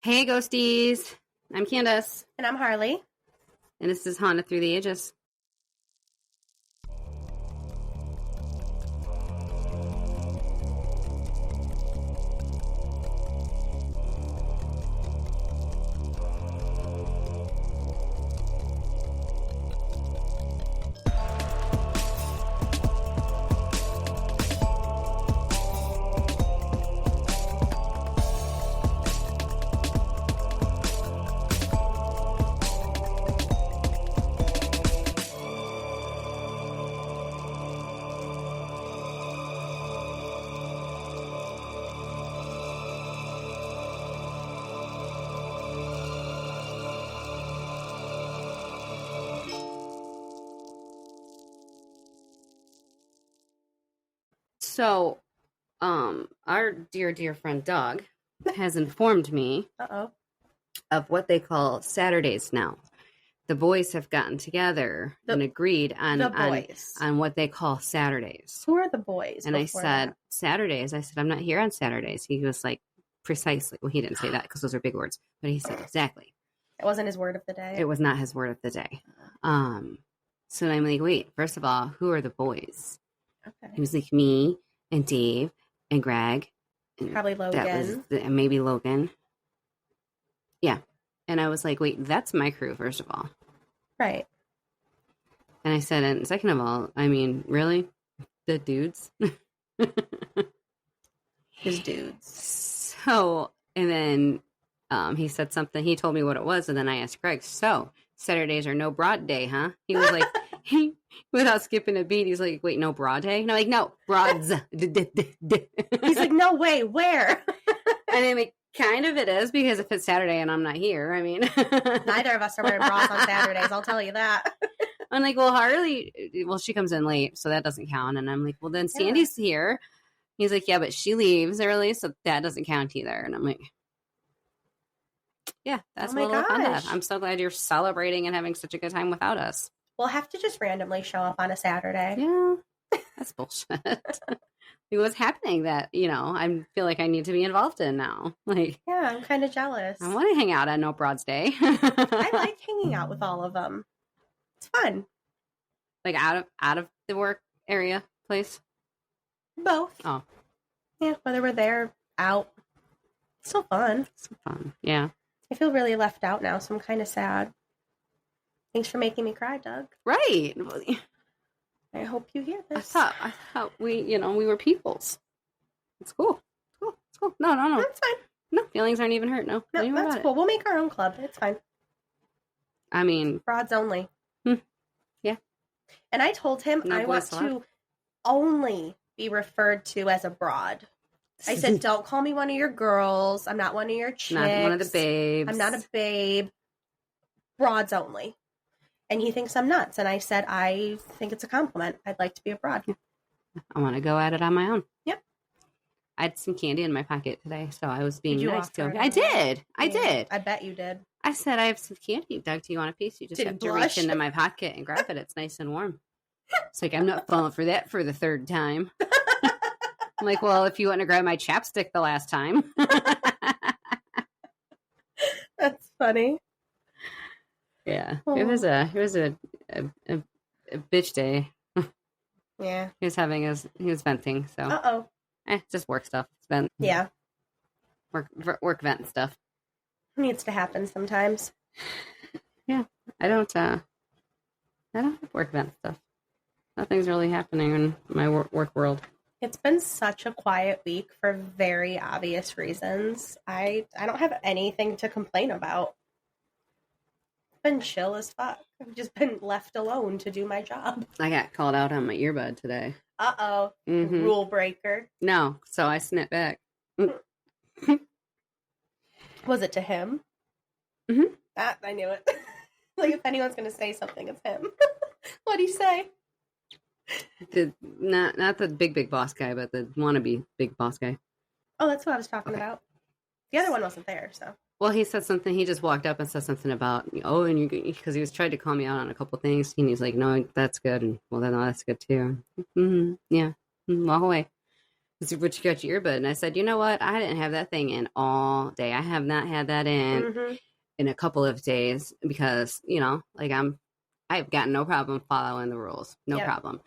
Hey, ghosties. I'm Candace, And I'm Harley. and this is Haunted Through the Ages. So, our dear friend Doug has informed me Uh-oh. of what they call Saturdays now. The boys have gotten together and agreed on what they call Saturdays. Who are the boys? And I said, Saturdays. I said, I'm not here on Saturdays. He was like, precisely. Well, he didn't say that because those are big words, but he said exactly. It wasn't his word of the day. It was not his word of the day. So I'm like, wait, first of all, who are the boys? Okay. He was like, me and Dave and Greg. And probably Logan. Maybe Logan. Yeah. And I was like, wait, that's my crew, first of all. Right. And I said, and second of all, I mean, really? The dudes? His dudes. So, and then he said something. He told me what it was. And then I asked Greg, so Saturdays are no broad day, huh? He was like, without skipping a beat, he's like, wait, no broad day? And I'm like, no, broads. He's like, no way, where? And I'm like, kind of it is, because if it's Saturday and I'm not here, I mean. Neither of us are wearing bras on Saturdays, I'll tell you that. I'm like, well, Harley, she comes in late, so that doesn't count. And I'm like, well, then Sandy's here. He's like, yeah, but she leaves early, so that doesn't count either. And I'm like, yeah, that's a little fun. I'm so glad you're celebrating and having such a good time without us. We'll have to just randomly show up on a Saturday. Yeah, that's bullshit. What's happening that, I feel like I need to be involved in now. Like, yeah, I'm kind of jealous. I want to hang out on No Broads Day. I like hanging out with all of them. It's fun. Like out of the work area place? Both. Oh. Yeah, whether we're there, out. It's still fun. It's fun, yeah. I feel really left out now, so I'm kind of sad. Thanks for making me cry, Doug. Right. I hope you hear this. I thought we were peoples. It's cool. It's cool. No. That's fine. No, feelings aren't even hurt. No, that's cool. We'll make our own club. It's fine. I mean, broads only. Yeah. And I told him I want to only be referred to as a broad. I said, don't call me one of your girls. I'm not one of your chicks. Not one of the babes. I'm not a babe. Broads only. And he thinks I'm nuts. And I said, I think it's a compliment. I'd like to be a broad. I want to go at it on my own. Yep. I had some candy in my pocket today, so I was being nice to him. I did. I bet you did. I said, I have some candy. Doug, do you want a piece? You just have to reach into my pocket and grab it. It's nice and warm. It's like, I'm not falling for that for the third time. I'm like, well, if you want to grab my chapstick the last time. That's funny. Yeah, it was a bitch day. Yeah, he was venting. So just work stuff. It's vent. Yeah, work vent stuff. It needs to happen sometimes. Yeah, I don't have work vent stuff. Nothing's really happening in my work world. It's been such a quiet week for very obvious reasons. I don't have anything to complain about. Been chill as fuck. I've just been left alone to do my job. I got called out on my earbud today. Uh-oh. Mm-hmm. Rule breaker. No, so I snipped back. Was it to him? Mm-hmm. I knew it. Like, if anyone's going to say something, it's him. What'd he say? Not the big boss guy, but the wannabe big boss guy. Oh, that's what I was talking about. The other one wasn't there, so. Well, he said something. He just walked up and said something about, and you, because he was trying to call me out on a couple things. And he's like, no, that's good. And well, then no, that's good too. Mm-hmm. Yeah. Walk away. But you got your earbud. And I said, you know what? I didn't have that thing in all day. I have not had that in a couple of days because, like I've got no problem following the rules. No problem.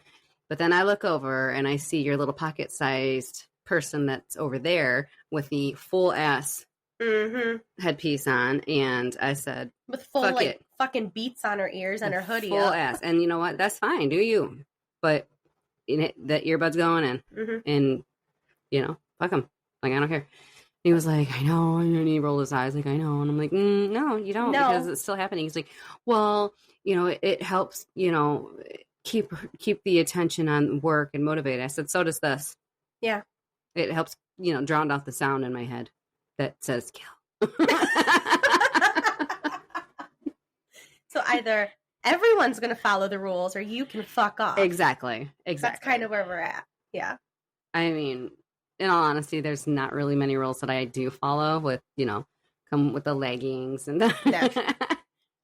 But then I look over and I see your little pocket-sized person that's over there with the full ass headpiece on. And I said, with full fucking beats on her ears and her hoodie full ass. And you know what? That's fine. Do you? But that earbud's going in. And fuck him. Like, I don't care. He was like, I know. And he rolled his eyes like, I know. And I'm like, no, you don't, because it's still happening. He's like, well, it helps, keep the attention on work and motivate. I said, so does this. Yeah. It helps, drown out the sound in my head that says kill. So either everyone's going to follow the rules or you can fuck off. Exactly. That's kind of where we're at. Yeah. I mean, in all honesty, there's not really many rules that I do follow with, come with the leggings and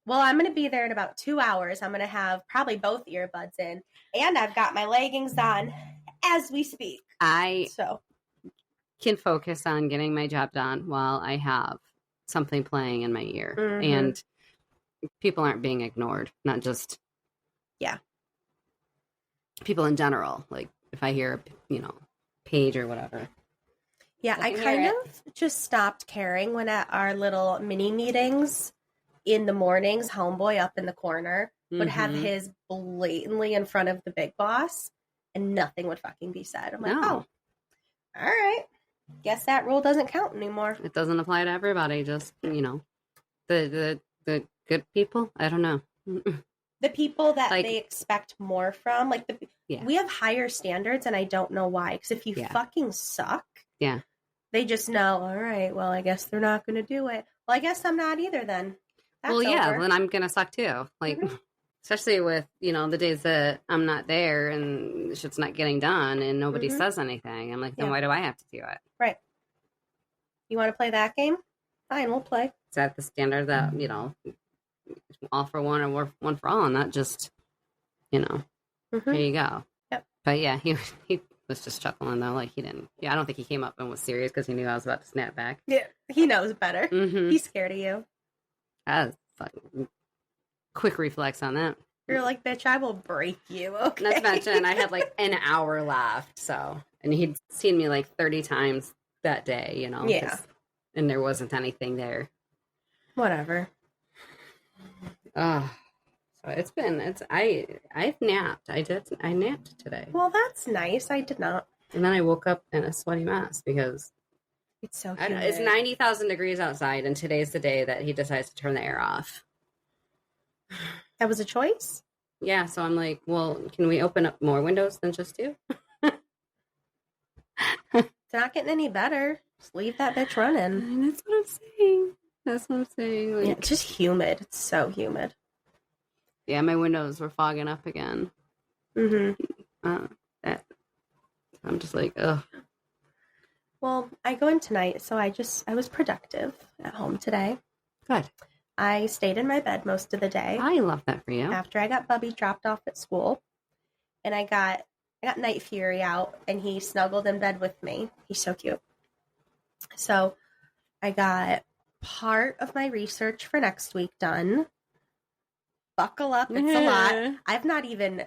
Well, I'm going to be there in about 2 hours. I'm going to have probably both earbuds in, and I've got my leggings on as we speak. I can focus on getting my job done while I have something playing in my ear. And people aren't being ignored, not just people in general. Like if I hear, page or whatever. Yeah, I kind of just stopped caring when at our little mini meetings in the mornings, homeboy up in the corner would have his blatantly in front of the big boss and nothing would fucking be said. I'm like, oh, all right. Guess that rule doesn't count anymore. It doesn't apply to everybody. Just, the good people. I don't know. The people that they expect more from, like we have higher standards, and I don't know why. Because if you fucking suck, they just know. All right, well, I guess they're not going to do it. Well, I guess I'm not either. Then, then I'm gonna suck too. Like, especially with the days that I'm not there and shit's not getting done, and nobody says anything. I'm like, then why do I have to do it? Right. You want to play that game? Fine, we'll play. Is that the standard that all for one or one for all, and not just here you go. Yep. But yeah, he was just chuckling though, like he didn't. Yeah, I don't think he came up and was serious because he knew I was about to snap back. Yeah, he knows better. He's scared of you. That was fucking quick reflex on that. You're like, bitch, I will break you. Okay. Not to mention, I had like an hour left, and he'd seen me like 30 times that day, Yeah. And there wasn't anything there. Whatever. So I've napped. I napped today. Well, that's nice. I did not. And then I woke up in a sweaty mess because it's so humid. It's 90,000 degrees outside, and today's the day that he decides to turn the air off. That was a choice? Yeah, so I'm like, well, can we open up more windows than just two? It's not getting any better. Just leave that bitch running. That's what I'm saying. Like, yeah, it's just humid. It's so humid. Yeah, my windows were fogging up again. I'm just like, ugh. Well, I go in tonight, so I was productive at home today. Good. I stayed in my bed most of the day. I love that for you. After I got Bubby dropped off at school, and I got Night Fury out, and he snuggled in bed with me. He's so cute. So I got part of my research for next week done. Buckle up, it's a lot. I'm not even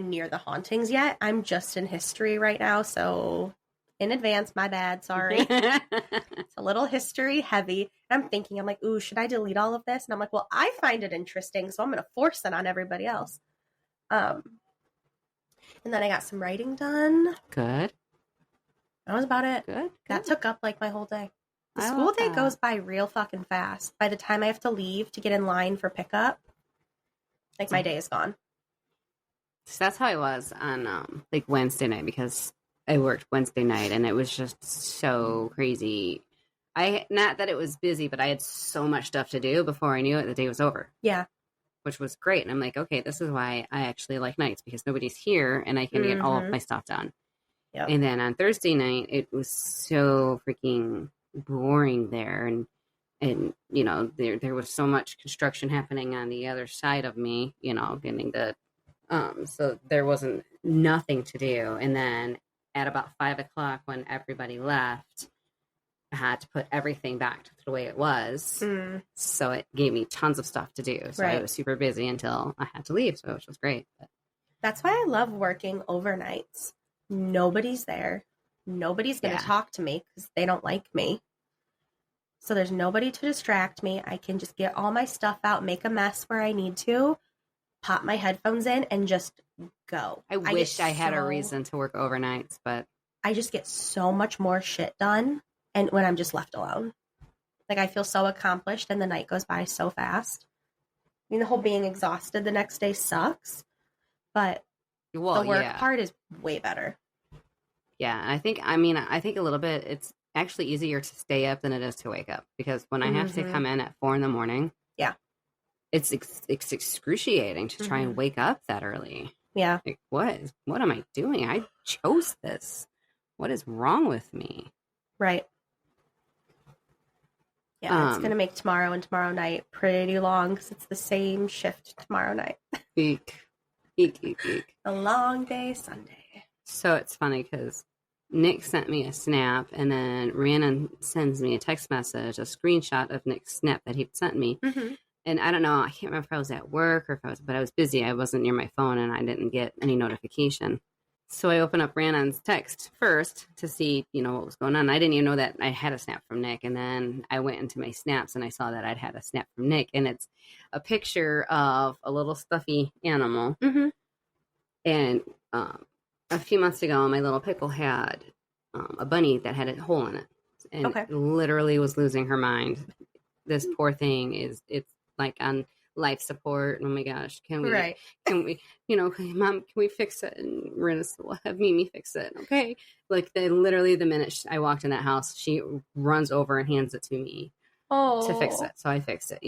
near the hauntings yet. I'm just in history right now, so in advance, my bad, sorry. It's a little history heavy. I'm thinking, I'm like, ooh, should I delete all of this? And I'm like, well, I find it interesting, so I'm going to force it on everybody else. And then I got some writing done. Good. That was about it. Good. That took up like my whole day. The school day goes by real fucking fast. By the time I have to leave to get in line for pickup, like my day is gone. So that's how I was on like Wednesday night, because I worked Wednesday night and it was just so crazy. Not that it was busy, but I had so much stuff to do before I knew it, the day was over. Yeah. Which was great. And I'm like, okay, this is why I actually like nights, because nobody's here and I can get all of my stuff done. Yep. And then on Thursday night, it was so freaking boring there. And there was so much construction happening on the other side of me, getting the, so there wasn't nothing to do. And then at about 5:00 when everybody left, I had to put everything back to the way it was. So it gave me tons of stuff to do. So I was super busy until I had to leave, so which was great. But that's why I love working overnights. Nobody's there. Nobody's going to talk to me because they don't like me. So there's nobody to distract me. I can just get all my stuff out, make a mess where I need to, pop my headphones in, and just go. I wish I had a reason to work overnights, but I just get so much more shit done. And when I'm just left alone, like I feel so accomplished and the night goes by so fast. I mean, the whole being exhausted the next day sucks, but the work part is way better. Yeah. I think a little bit, it's actually easier to stay up than it is to wake up, because when I have to come in at 4 a.m, it's excruciating to try and wake up that early. Yeah. Like, what am I doing? I chose this. What is wrong with me? Right. Yeah, it's going to make tomorrow and tomorrow night pretty long because it's the same shift tomorrow night. Eek. A long day Sunday. So it's funny because Nick sent me a snap, and then Rhiannon sends me a text message, a screenshot of Nick's snap that he sent me. And I don't know, I can't remember if I was at work or but I was busy. I wasn't near my phone, and I didn't get any notification. So I opened up Rhiannon's text first to see, what was going on. I didn't even know that I had a snap from Nick. And then I went into my snaps and I saw that I'd had a snap from Nick. And it's a picture of a little stuffy animal. And a few months ago, my little pickle had a bunny that had a hole in it. And literally was losing her mind. This poor thing it's like on life support. Oh my gosh, can we Mom, can we fix it? And Marina said, well, have Mimi fix it. Okay. Like literally the minute I walked in that house, she runs over and hands it to me to fix it. So I fixed it,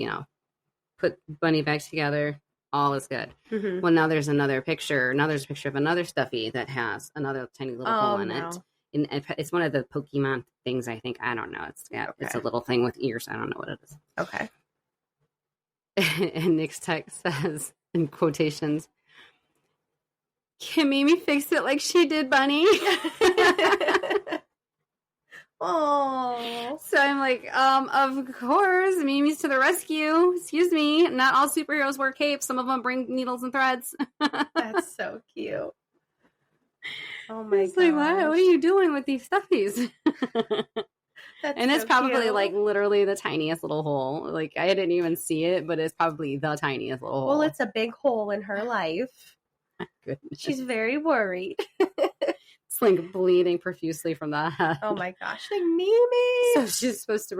put Bunny back together. All is good. Well, now there's another picture. Now there's a picture of another stuffy that has another tiny little hole in it. And it's one of the Pokemon things, I think. I don't know. It's a little thing with ears. I don't know what it is. Okay. And Nick's text says, in quotations, can Mimi fix it like she did Bunny? Oh. So I'm like, of course, Mimi's to the rescue. Excuse me. Not all superheroes wear capes. Some of them bring needles and threads. That's so cute. Oh my god. Like, what are you doing with these stuffies? And it's probably cute. Like literally the tiniest little hole. Like I didn't even see it, but it's probably the tiniest little hole. Well, it's a big hole in her life. Goodness. She's very worried. It's like bleeding profusely from the head. Oh my gosh, like Mimi. So she's supposed to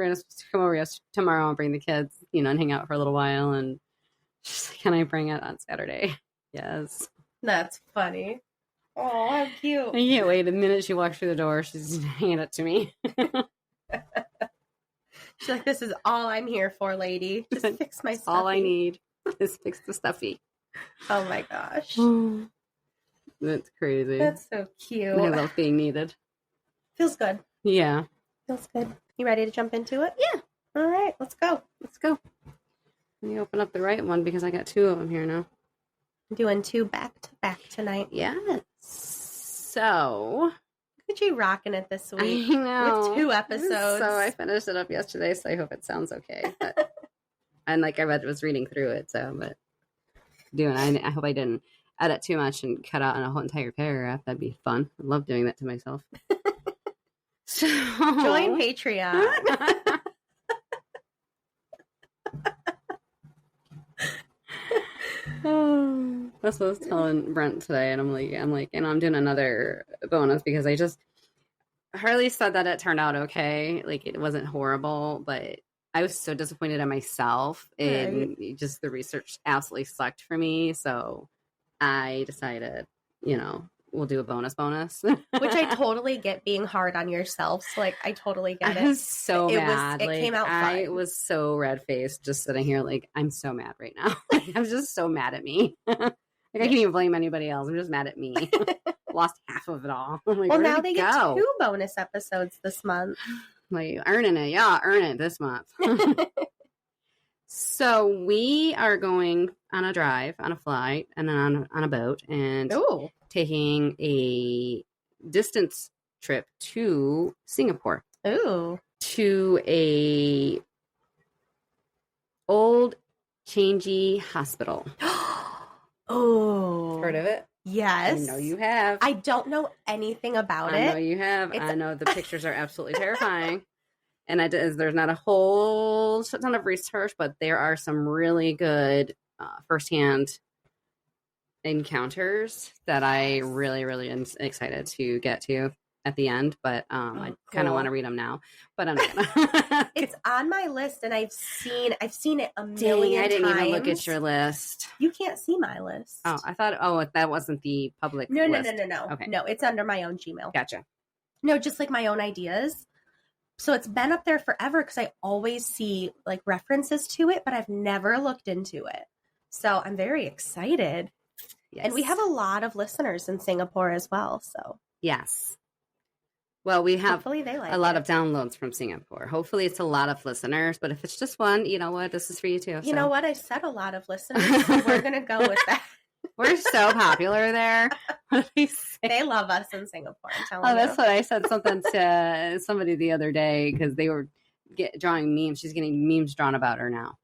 come over tomorrow and bring the kids, and hang out for a little while. And she's like, can I bring it on Saturday? Yes. That's funny. Oh, how cute. I can't wait. The minute she walks through the door, she's handing it to me. She's like, this is all I'm here for, lady. Just fix my stuffy. All I need is fix the stuffy. Oh my gosh. That's crazy. That's so cute. I love being needed. Feels good. Yeah. Feels good. You ready to jump into it? Yeah. All right, let's go. Let's go. Let me open up the right one because I got 2 of them here now. I'm doing 2 back to back tonight. Yes. So... Look at you rocking it this week. I know. With 2 episodes. So I finished it up yesterday, so I hope it sounds okay. But, and like I was reading through it, but I hope I didn't edit too much and cut out a whole entire paragraph. That'd be fun. I love doing that to myself. So join Patreon. That's what I was telling Brent today, and I'm like, I'm doing another bonus because Harley said that it turned out okay. Like it wasn't horrible, but I was so disappointed in myself, and just the research absolutely sucked for me. So I decided, we'll do a bonus. Which I totally get being hard on yourself. So like I totally get it. I was so mad. It came out fine. I was so red-faced just sitting here like, I'm so mad right now. I'm just so mad at me. I can't even blame anybody else. I'm just mad at me. Lost half of it all. Like, well, now they get 2 bonus episodes this month. Like, earning it. Yeah, earn it this month. So we are going on a drive, on a flight, and then on a boat, and taking a distance trip to Singapore. Ooh. To a Old Changi Hospital. Oh. Heard of it? Yes. I know you have. I don't know anything about it. I know you have. I know the pictures are absolutely terrifying. And there's not a whole ton of research, but there are some really good firsthand encounters that I really, really am excited to get to at the end. But I kind of want to read them now. But I'm not gonna. It's on my list, and I've seen it a million times. I didn't even look at your list. You can't see my list. Oh, I thought. Oh, that wasn't the public list. No. Okay. No, it's under my own Gmail. Gotcha. No, just like my own ideas. So it's been up there forever because I always see like references to it, but I've never looked into it. So I'm very excited. Yes. And we have a lot of listeners in Singapore as well. So yes. Well, we have hopefully they like a lot of downloads from Singapore. Hopefully it's a lot of listeners, but if it's just one, you know what? This is for you too. You know what? I said a lot of listeners, so we're going to go with that. We're so popular there. They love us in Singapore. I'm telling you. That's what I said something to somebody the other day because they were drawing memes. She's getting memes drawn about her now.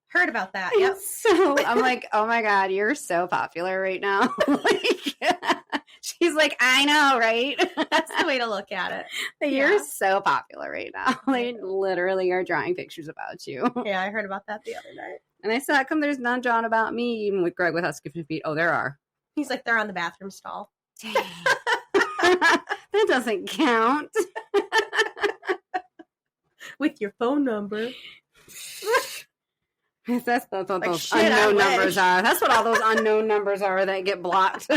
Heard about that. Yep. So I'm like, oh my God, you're so popular right now. She's like, I know, right? That's the way to look at it. You're so popular right now. They literally are drawing pictures about you. Yeah, I heard about that the other night. And I said, how come there's none drawn about me, even with Greg with Husky Feet? Oh, there are. He's like, they're on the bathroom stall. Dang. That doesn't count. With your phone number. That's what those unknown numbers are. That's what all those unknown numbers are that get blocked.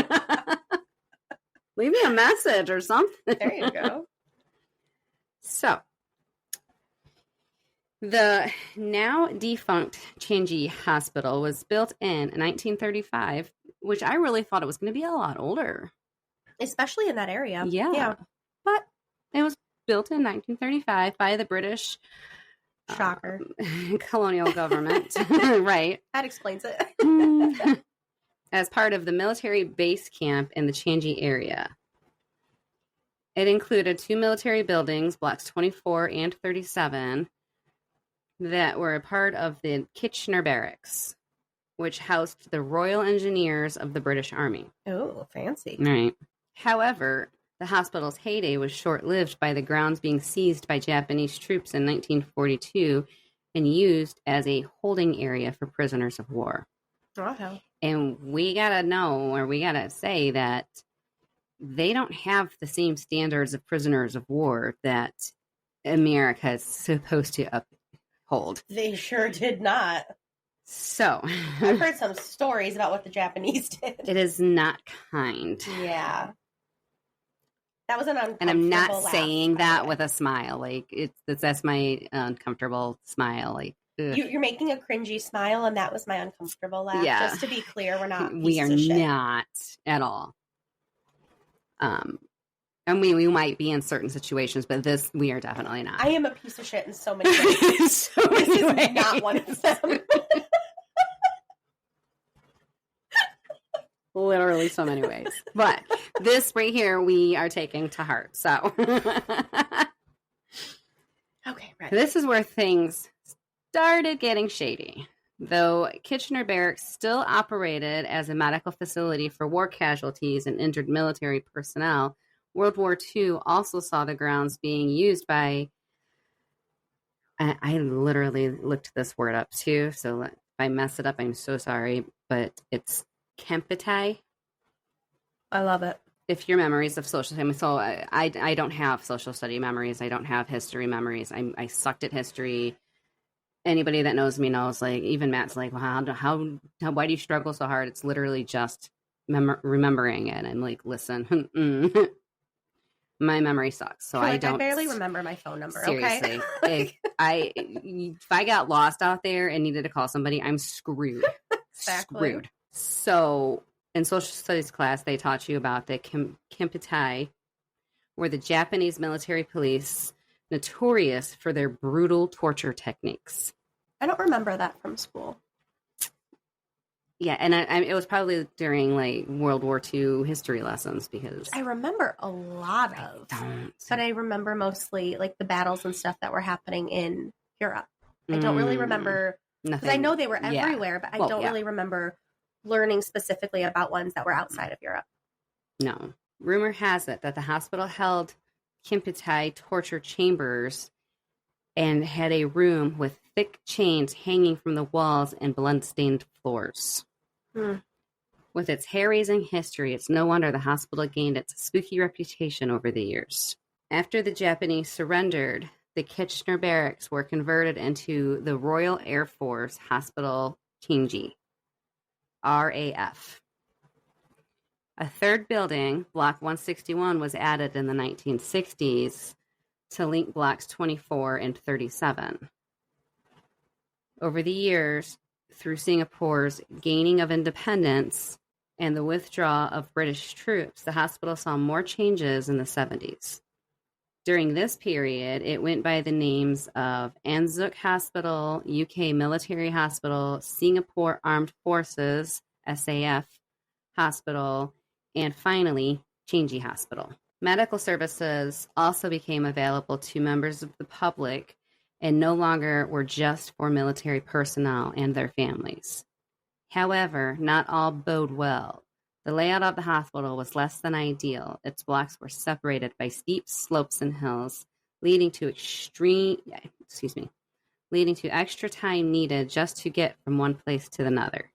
Leave me a message or something. There you go. So, the now defunct Changi Hospital was built in 1935, which I really thought it was going to be a lot older. Especially in that area. Yeah. But it was built in 1935 by the British shocker colonial government. Right. That explains it. As part of the military base camp in the Changi area. It included 2 military buildings, blocks 24 and 37, that were a part of the Kitchener Barracks, which housed the Royal Engineers of the British Army. Oh, fancy. Right. However, the hospital's heyday was short-lived by the grounds being seized by Japanese troops in 1942 and used as a holding area for prisoners of war. Uh-huh. And we gotta say that they don't have the same standards of prisoners of war that America is supposed to uphold. They sure did not. So I've heard some stories about what the Japanese did. It is not kind. Yeah. That was an uncomfortable And I'm not laugh, saying that with a smile. Like that's my uncomfortable smile. Like you're making a cringy smile, and that was my uncomfortable laugh. Yeah. Just to be clear, we're not. We are not at all. And we might be in certain situations, but we are definitely not. I am a piece of shit in so many ways. This is not one of them. Literally so many ways. But this right here, we are taking to heart. So. Okay, right. This is where things started getting shady. Though Kitchener Barracks still operated as a medical facility for war casualties and injured military personnel, World War II also saw the grounds being used by, I literally looked this word up too, so if I mess it up, I'm so sorry, but it's Kemptai. I love it. If your memories of social study, so I don't have social study memories, I don't have history memories, I sucked at history. Anybody that knows me knows, like, even Matt's like, well, why do you struggle so hard? It's literally just remembering it. I'm like, listen, my memory sucks. So I barely remember my phone number. Seriously. Okay? if I got lost out there and needed to call somebody, I'm screwed. Exactly. Screwed. So in social studies class, they taught you about the Kemptai, were the Japanese military police notorious for their brutal torture techniques. I don't remember that from school. Yeah, and it was probably during like World War II history lessons because I remember a lot of, but I remember mostly like the battles and stuff that were happening in Europe. I don't really remember, because I know they were everywhere, but I don't really remember learning specifically about ones that were outside of Europe. No. Rumor has it that the hospital held Kimpitai torture chambers and had a room with thick chains hanging from the walls and blood-stained floors. With its hair-raising history, it's no wonder the hospital gained its spooky reputation over the years. After the Japanese surrendered, the Kitchener barracks were converted into the Royal Air Force Hospital Changi, RAF. A third building, Block 161, was added in the 1960s to link Blocks 24 and 37. Over the years, through Singapore's gaining of independence and the withdrawal of British troops, the hospital saw more changes in the 70s. During this period, it went by the names of Anzac Hospital, UK Military Hospital, Singapore Armed Forces, SAF Hospital, and finally, Changi Hospital. Medical services also became available to members of the public and no longer were just for military personnel and their families. However, not all bode well. The layout of the hospital was less than ideal. Its blocks were separated by steep slopes and hills, leading to extra time needed just to get from one place to another.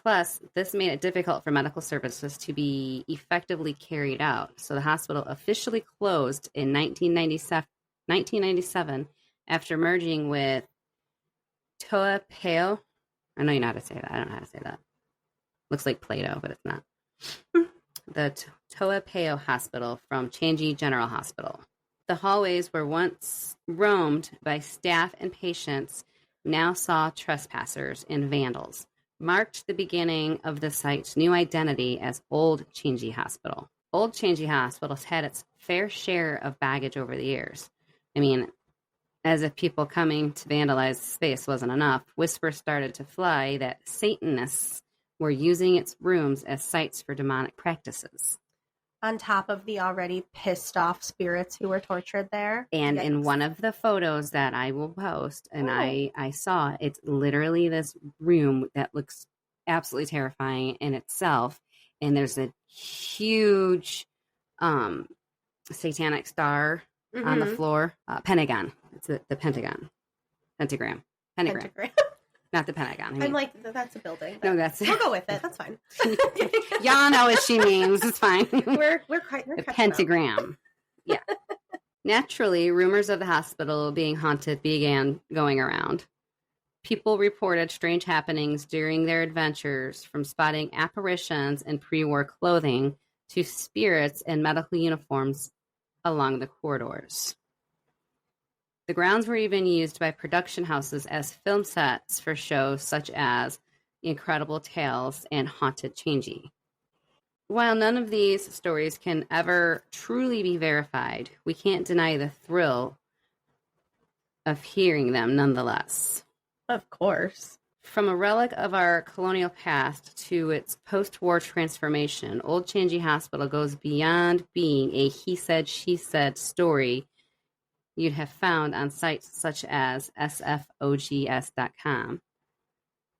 Plus, this made it difficult for medical services to be effectively carried out, so the hospital officially closed in 1997 after merging with Toa Payoh. I know you know how to say that. I don't know how to say that. Looks like Play-Doh, but it's not. The Toa Payoh Hospital from Changi General Hospital. The hallways were once roamed by staff and patients, now saw trespassers and vandals, marked the beginning of the site's new identity as Old Changi Hospital. Old Changi Hospital has had its fair share of baggage over the years. I mean, as if people coming to vandalize the space wasn't enough, whispers started to fly that Satanists were using its rooms as sites for demonic practices. On top of the already pissed off spirits who were tortured there. And in one of the photos that I will post, and I saw, it's literally this room that looks absolutely terrifying in itself. And there's a huge satanic star on the floor. Pentagon. It's the Pentagon. Pentagram. Not the Pentagon. I mean, I'm like, that's a building. No, that's it. We'll go with it. That's fine. Y'all know what she means. It's fine. We're the pentagram. Yeah. Naturally, rumors of the hospital being haunted began going around. People reported strange happenings during their adventures, from spotting apparitions in pre-war clothing to spirits in medical uniforms along the corridors. The grounds were even used by production houses as film sets for shows such as Incredible Tales and Haunted Changi. While none of these stories can ever truly be verified, we can't deny the thrill of hearing them nonetheless. Of course. From a relic of our colonial past to its post-war transformation, Old Changi Hospital goes beyond being a he said, she said story you'd have found on sites such as sfogs.com.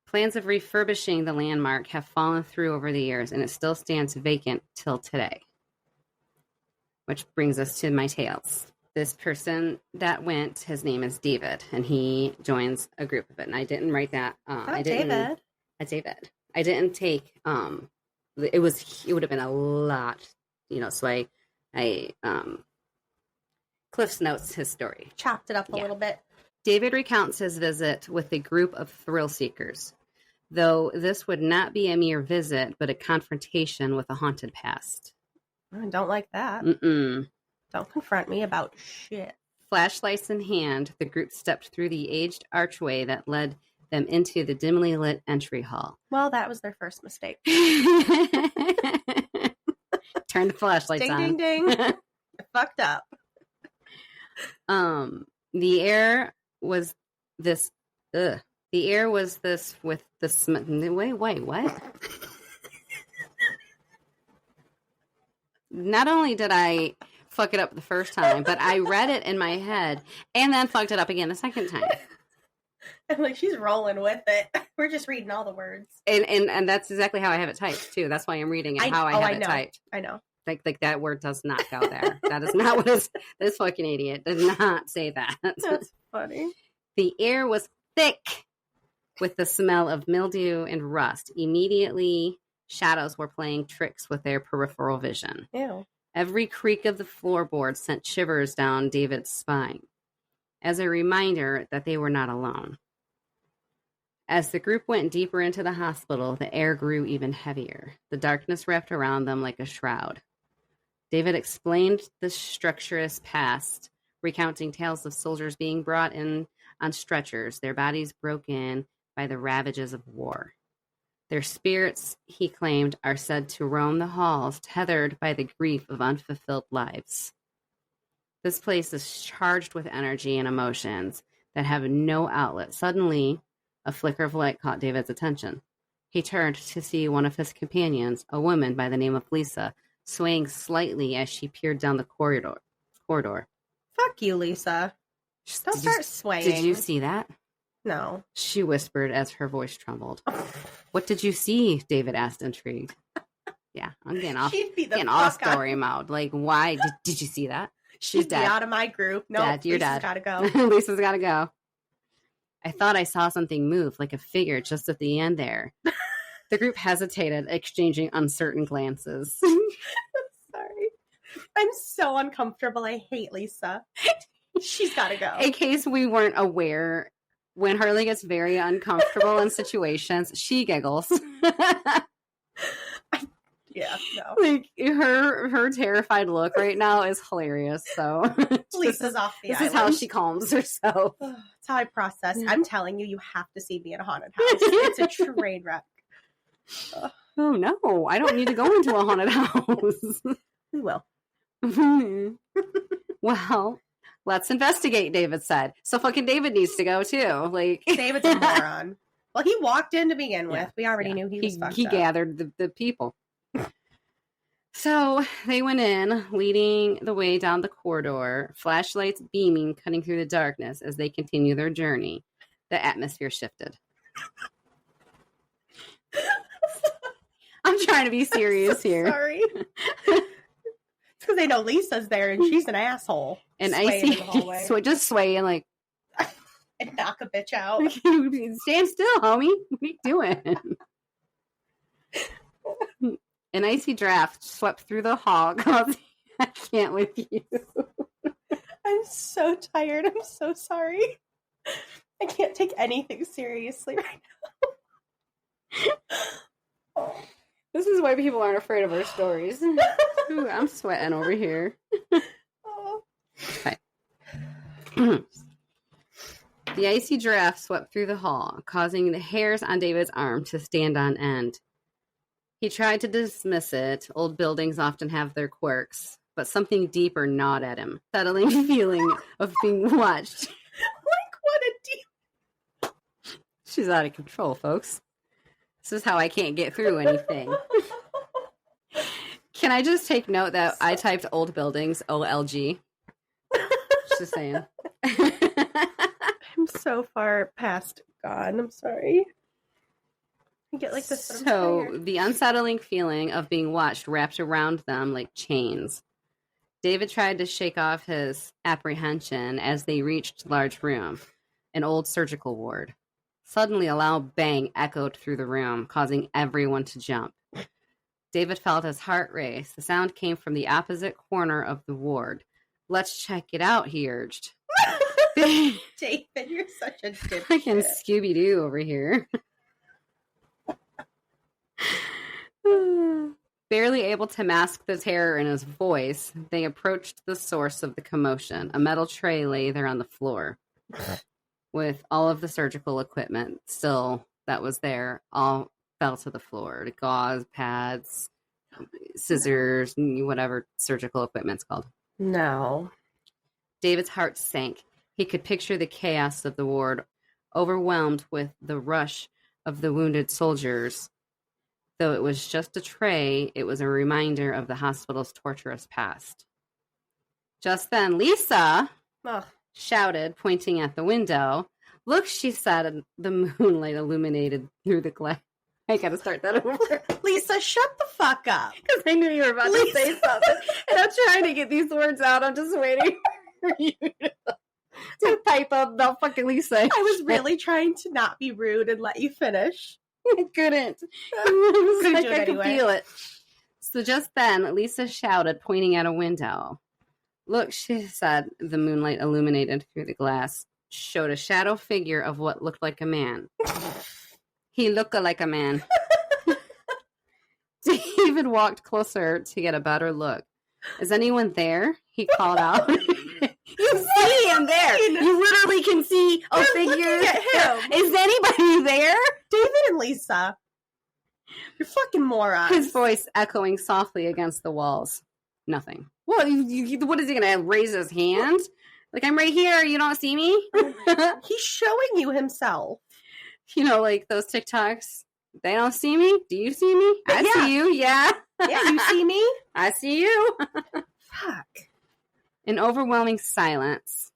Plans of refurbishing the landmark have fallen through over the years, and it still stands vacant till today. Which brings us to my tales. This person that went, his name is David, and he joins a group of it. And I didn't write that. David. David. I didn't take. It would have been a lot, So I Cliff's notes his story. Chopped it up a little bit. David recounts his visit with a group of thrill seekers, though this would not be a mere visit, but a confrontation with a haunted past. I don't like that. Mm-mm. Don't confront me about shit. Flashlights in hand, the group stepped through the aged archway that led them into the dimly lit entry hall. Well, that was their first mistake. Turn the flashlights on. Ding, ding, ding. Fucked up. The air was this The air was this with the wait, what? Not only did I fuck it up the first time, but I read it in my head and then fucked it up again the second time. I'm like, she's rolling with it. We're just reading all the words. And that's exactly how I have it typed, too. That's why I'm reading it, how I have it typed. I know. Like that word does not go there. That is not what this fucking idiot did not say that. That's funny. The air was thick with the smell of mildew and rust. Immediately, shadows were playing tricks with their peripheral vision. Ew. Every creak of the floorboard sent shivers down David's spine, as a reminder that they were not alone. As the group went deeper into the hospital, the air grew even heavier. The darkness wrapped around them like a shroud. David explained the treacherous past, recounting tales of soldiers being brought in on stretchers, their bodies broken by the ravages of war. Their spirits, he claimed, are said to roam the halls, tethered by the grief of unfulfilled lives. This place is charged with energy and emotions that have no outlet. Suddenly, a flicker of light caught David's attention. He turned to see one of his companions, a woman by the name of Lisa, swaying slightly as she peered down the corridor. Fuck you, Lisa. Don't start swaying. Did you see that? No. She whispered as her voice trembled. What did you see? David asked, intrigued. Yeah, I'm getting off story mode. Like, why? Did you see that? She's dead. Out of my group. No, nope, you're Lisa's dead. Gotta go. Lisa's gotta go. I thought I saw something move, like a figure just at the end there. The group hesitated, exchanging uncertain glances. Sorry. I'm so uncomfortable. I hate Lisa. She's gotta go. In case we weren't aware, when Harley gets very uncomfortable in situations, she giggles. Yeah, no. Like her terrified look right now is hilarious. So Lisa's off the island. This is how she calms herself. That's how I process. I'm telling you, you have to see me in a haunted house. It's a train wreck. Oh no, I don't need to go into a haunted house. We will. Well, let's investigate, David said. So fucking David needs to go too. Like David's a moron. Well, he walked in to begin with. We already knew he was fucked up. He gathered the people. So they went in, leading the way down the corridor, flashlights beaming, cutting through the darkness as they continue their journey. The atmosphere shifted. I'm trying to be serious here. Sorry. It's because they know Lisa's there and she's an asshole. And I see, so just sway and like... and knock a bitch out. Stand still, homie. What are you doing? An icy draft swept through the hall. I can't with you. I'm so tired. I'm so sorry. I can't take anything seriously right now. This is why people aren't afraid of our stories. Ooh, I'm sweating over here. Okay. The icy draft swept through the hall, causing the hairs on David's arm to stand on end. He tried to dismiss it. Old buildings often have their quirks, but something deeper gnawed at him. Settling feeling of being watched. Like, what a deep... She's out of control, folks. This is how I can't get through anything. Can I just take note that I typed old buildings, OLG? Just saying. I'm so far past gone. I'm sorry. I get like this. So the unsettling feeling of being watched wrapped around them like chains. David tried to shake off his apprehension as they reached a large room, an old surgical ward. Suddenly, a loud bang echoed through the room, causing everyone to jump. David felt his heart race. The sound came from the opposite corner of the ward. Let's check it out, he urged. David, you're such a dipshit. Fucking Scooby-Doo over here. Barely able to mask the terror in his voice, they approached the source of the commotion. A metal tray lay there on the floor. With all of the surgical equipment still that was there, all fell to the floor. The gauze, pads, scissors, whatever surgical equipment's called. No. David's heart sank. He could picture the chaos of the ward overwhelmed with the rush of the wounded soldiers. Though it was just a tray, it was a reminder of the hospital's torturous past. Just then, Lisa shouted, pointing at the window. Look, she said, the moonlight illuminated through the glass. I gotta start that over. Lisa, shut the fuck up. Because I knew you were about to say something. And I'm trying to get these words out. I'm just waiting for you to pipe up about fucking Lisa. I was really trying to not be rude and let you finish. I couldn't. I could feel it. So just then, Lisa shouted, pointing at a window. Look, she said, the moonlight illuminated through the glass, showed a shadow figure of what looked like a man. He looked like a man. David walked closer to get a better look. Is anyone there? He called out. You see him there. You literally can see a figure. At him. Is anybody there? David and Lisa. You're fucking morons. His voice echoing softly against the walls. Nothing. What? What is he going to raise his hand? Like, I'm right here. You don't see me? He's showing you himself. You know, like those TikToks. They don't see me. Do you see me? I see you. Yeah. Yeah, you see me? I see you. Fuck. An overwhelming silence.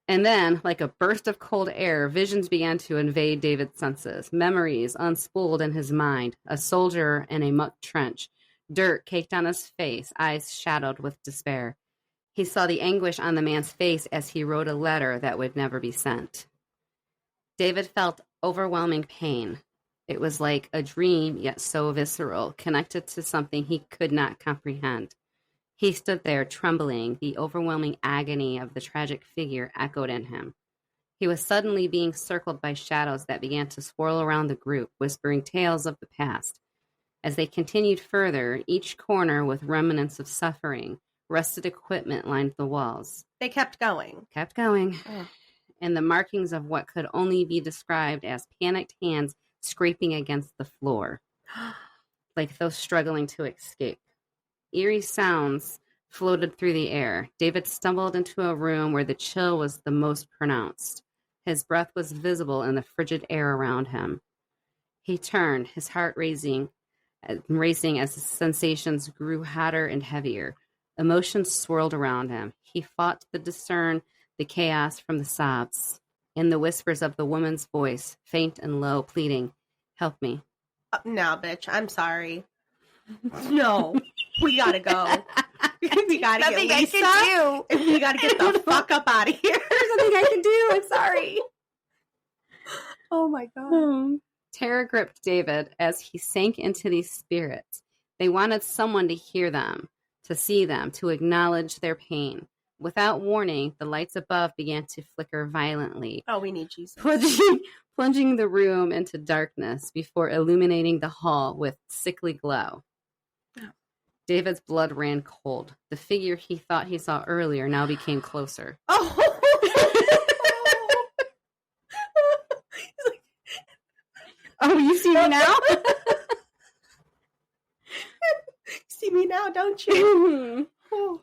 And then, like a burst of cold air, visions began to invade David's senses. Memories unspooled in his mind. A soldier in a muck trench. Dirt caked on his face, eyes shadowed with despair. He saw the anguish on the man's face as he wrote a letter that would never be sent. David felt overwhelming pain. It was like a dream, yet so visceral, connected to something he could not comprehend. He stood there, trembling. The overwhelming agony of the tragic figure echoed in him. He was suddenly being circled by shadows that began to swirl around the group, whispering tales of the past. As they continued further, each corner with remnants of suffering, rusted equipment lined the walls. They kept going. Kept going. Ugh. And the markings of what could only be described as panicked hands scraping against the floor, like those struggling to escape. Eerie sounds floated through the air. David stumbled into a room where the chill was the most pronounced. His breath was visible in the frigid air around him. He turned, his heart racing as his sensations grew hotter and heavier. Emotions swirled around him. He fought to discern the chaos from the sobs. In the whispers of the woman's voice, faint and low, pleading, "Help me." No, bitch, I'm sorry. No, we gotta go. We gotta Nothing get Lisa. I can do. We gotta get the fuck up out of here. There's nothing I can do. I'm sorry. Oh my god. Terror gripped David as he sank into these spirits. They wanted someone to hear them, to see them, to acknowledge their pain. Without warning, the lights above began to flicker violently. Oh, we need Jesus. Plunging the room into darkness before illuminating the hall with sickly glow. Oh. David's blood ran cold. The figure he thought he saw earlier now became closer. Oh! Oh, you see me now? See me now, don't you? Oh.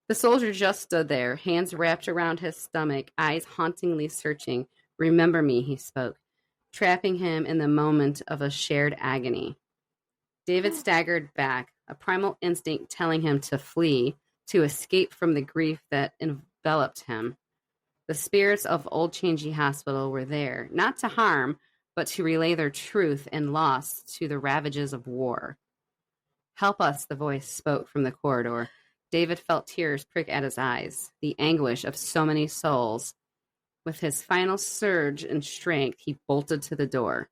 The soldier just stood there, hands wrapped around his stomach, eyes hauntingly searching. "Remember me," he spoke, trapping him in the moment of a shared agony. David staggered back, a primal instinct telling him to flee, to escape from the grief that enveloped him. The spirits of Old Changi Hospital were there, not to harm, but to relay their truth and loss to the ravages of war. "Help us," the voice spoke from the corridor. David felt tears prick at his eyes, the anguish of so many souls. With his final surge in strength, he bolted to the door.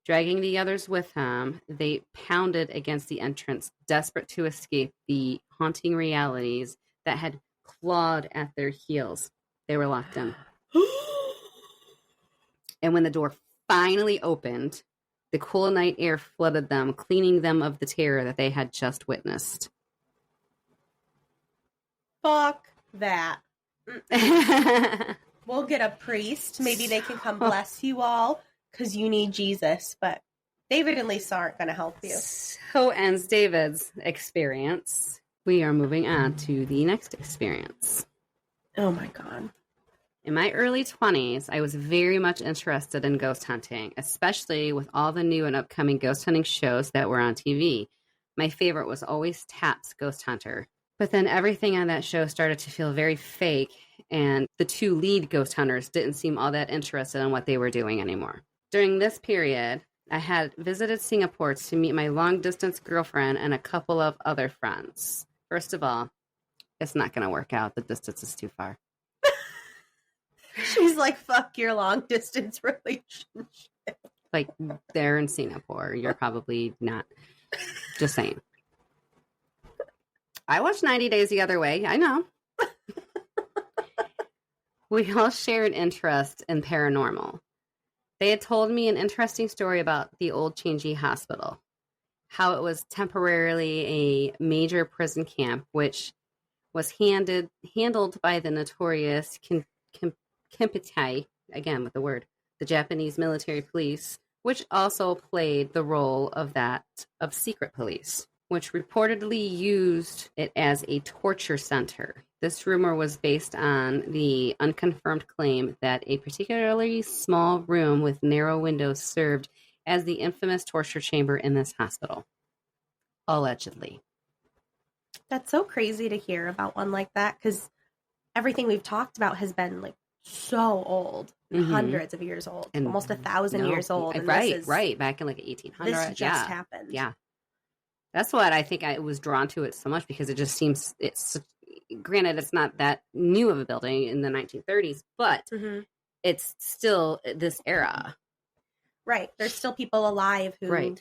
Dragging the others with him, they pounded against the entrance, desperate to escape the haunting realities that had clawed at their heels. They were locked in. And when the door finally opened, the cool night air flooded them, cleaning them of the terror that they had just witnessed. Fuck that. We'll get a priest. Maybe they can come bless you all because you need Jesus. But David and Lisa aren't going to help you. So ends David's experience. We are moving on to the next experience. Oh my God. In my early 20s, I was very much interested in ghost hunting, especially with all the new and upcoming ghost hunting shows that were on TV. My favorite was always Tap's Ghost Hunter. But then everything on that show started to feel very fake, and the two lead ghost hunters didn't seem all that interested in what they were doing anymore. During this period, I had visited Singapore to meet my long-distance girlfriend and a couple of other friends. First of all, it's not going to work out. The distance is too far. She's like, fuck your long-distance relationship. Like, they're in Singapore. You're probably not. Just saying. I watched 90 Days the Other Way. I know. We all shared interest in paranormal. They had told me an interesting story about the Old Changi Hospital, how it was temporarily a major prison camp, which was handled by the notorious Kempeitai, again with the word, the Japanese military police, which also played the role of secret police, which reportedly used it as a torture center. This rumor was based on the unconfirmed claim that a particularly small room with narrow windows served as the infamous torture chamber in this hospital. Allegedly. That's so crazy to hear about one like that, because everything we've talked about has been like so old, hundreds of years old, and almost 1,000 years old. And right. Back in like 1800. This just happened. Yeah. That's what I think I was drawn to it so much, because it just seems, granted, it's not that new of a building in the 1930s, but it's still this era. Right. There's still people alive who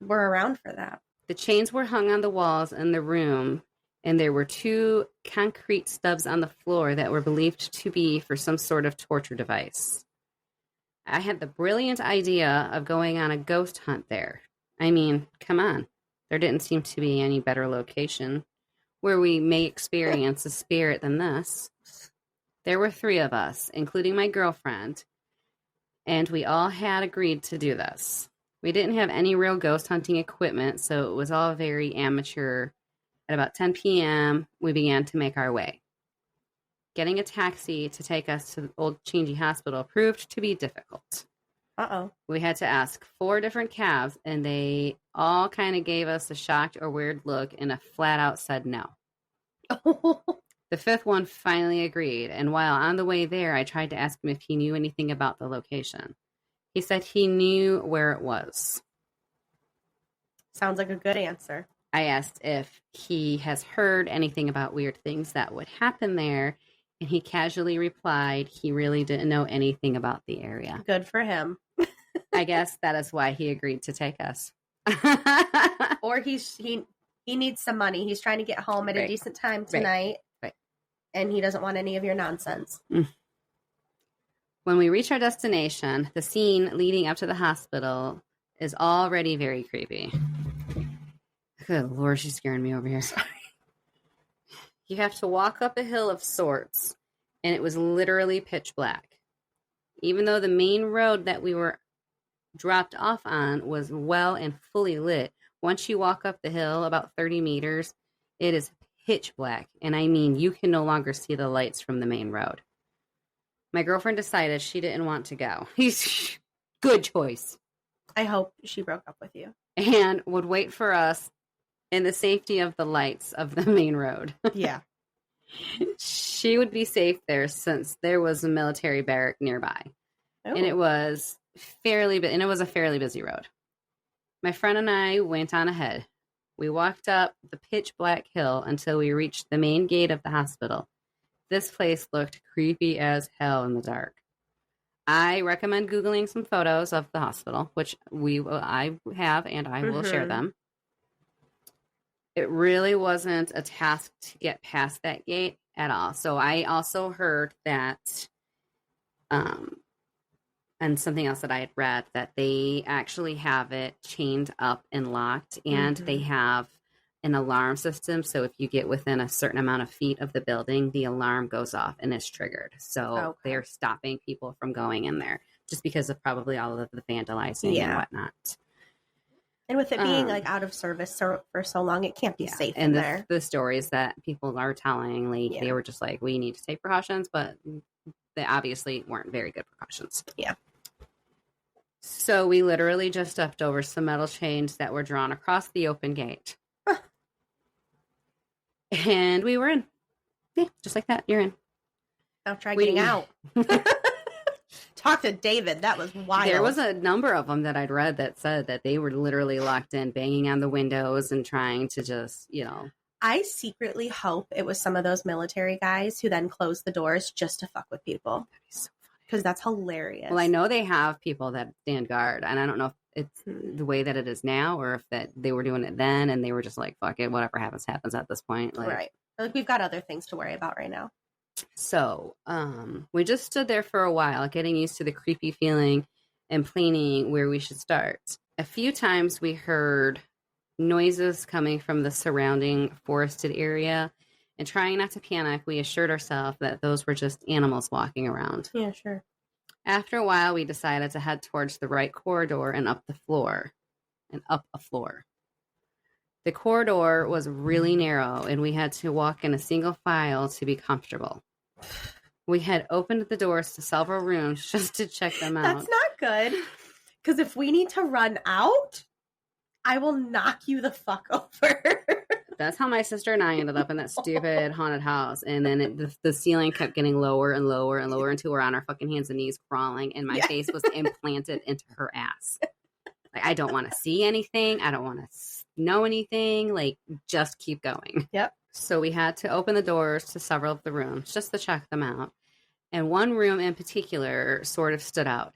were around for that. The chains were hung on the walls in the room, and there were 2 concrete stubs on the floor that were believed to be for some sort of torture device. I had the brilliant idea of going on a ghost hunt there. I mean, come on. There didn't seem to be any better location where we may experience a spirit than this. There were 3 of us, including my girlfriend, and we all had agreed to do this. We didn't have any real ghost hunting equipment, so it was all very amateur. At about 10 p.m., we began to make our way. Getting a taxi to take us to the Old Changi Hospital proved to be difficult. We had to ask 4 different cabs, and they all kind of gave us a shocked or weird look and a flat out said no. The 5th one finally agreed, and while on the way there, I tried to ask him if he knew anything about the location. He said he knew where it was. Sounds like a good answer. I asked if he has heard anything about weird things that would happen there, and he casually replied he really didn't know anything about the area. Good for him. I guess that is why he agreed to take us. Or he needs some money. He's trying to get home at a decent time tonight, and he doesn't want any of your nonsense. When we reach our destination, the scene leading up to the hospital is already very creepy. Good Lord, she's scaring me over here. Sorry. You have to walk up a hill of sorts, and it was literally pitch black. Even though the main road that we were dropped off on was well and fully lit, once you walk up the hill about 30 meters, it is pitch black. And I mean, you can no longer see the lights from the main road. My girlfriend decided she didn't want to go. Good choice. I hope she broke up with you. And would wait for us in the safety of the lights of the main road. Yeah. She would be safe there since there was a military barrack nearby. Oh. And it was a fairly busy road. My friend and I went on ahead. We walked up the pitch black hill until we reached the main gate of the hospital. This place looked creepy as hell in the dark. I recommend Googling some photos of the hospital, which I have, and I will share them. It really wasn't a task to get past that gate at all. So I also heard that, and something else that I had read, that they actually have it chained up and locked, and they have an alarm system. So if you get within a certain amount of feet of the building, the alarm goes off and is triggered. So they're stopping people from going in there just because of probably all of the vandalizing and whatnot. And with it being like out of service for so long, it can't be safe in there. The stories that people are telling, like they were just like, we need to take precautions, but they obviously weren't very good precautions. Yeah. So we literally just stepped over some metal chains that were drawn across the open gate. And we were in. Yeah, just like that. You're in. Now try getting out. Talk to David. That was wild. There was a number of them that I'd read that said that they were literally locked in, banging on the windows and trying to just, I secretly hope it was some of those military guys who then closed the doors just to fuck with people. That'd be so funny. Because that's hilarious. Well, I know they have people that stand guard, and I don't know if it's the way that it is now or if that they were doing it then and they were just like, fuck it, whatever happens at this point. Right. Like, we've got other things to worry about right now. So we just stood there for a while, getting used to the creepy feeling and planning where we should start. A few times we heard noises coming from the surrounding forested area, and trying not to panic, we assured ourselves that those were just animals walking around. Yeah, sure. After a while, we decided to head towards the right corridor and up a floor. The corridor was really narrow, and we had to walk in a single file to be comfortable. We had opened the doors to several rooms just to check them out. That's not good, because if we need to run out, I will knock you the fuck over. That's how my sister and I ended up in that stupid haunted house. And then the ceiling kept getting lower and lower and lower until we're on our fucking hands and knees crawling, and my face was implanted into her ass. Like, I don't want to see anything. I don't want to know anything. Like, just keep going. Yep. So we had to open the doors to several of the rooms just to check them out. And one room in particular sort of stood out.